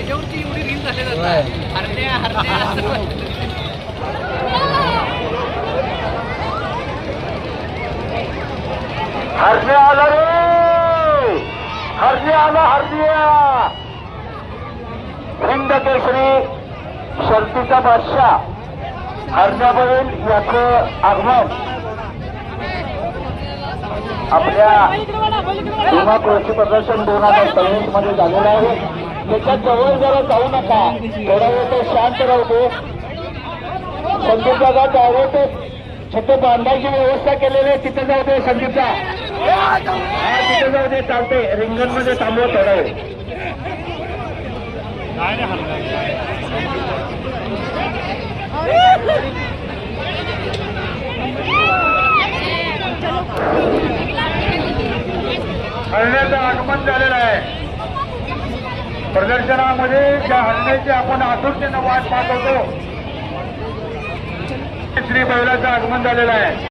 ह्याच्यावरती एवढी रील झाले जातात हरण्या हरण्या हरण्या आला रे, हरण्या आला, हरण्या हिंद केसरी शर्तीचा बादशाह हरण्यावरील याचं आगमन आपल्या भीमा कृषी प्रदर्शन 2023 मध्ये झालेलं आहे. त्याच्या जवळ जरा जाऊ नका, थोडा वेळ तो शांत राहतो. संदीप दादा डायरेक्ट छोटे बांधायची व्यवस्था केलेली आहे, तिथे जाऊ दे. संदीपचा हा तिथे जाऊ दे, चालते. रिंगण मध्ये थांबव थोडा वेळ. हरण्याचं आगमन झालेलं आहे. प्रदर्शनामध्ये ज्या हरण्याची आपण आतुरतेनं वाट पाहत होतो, श्री बैलाचं आगमन झालेलं आहे.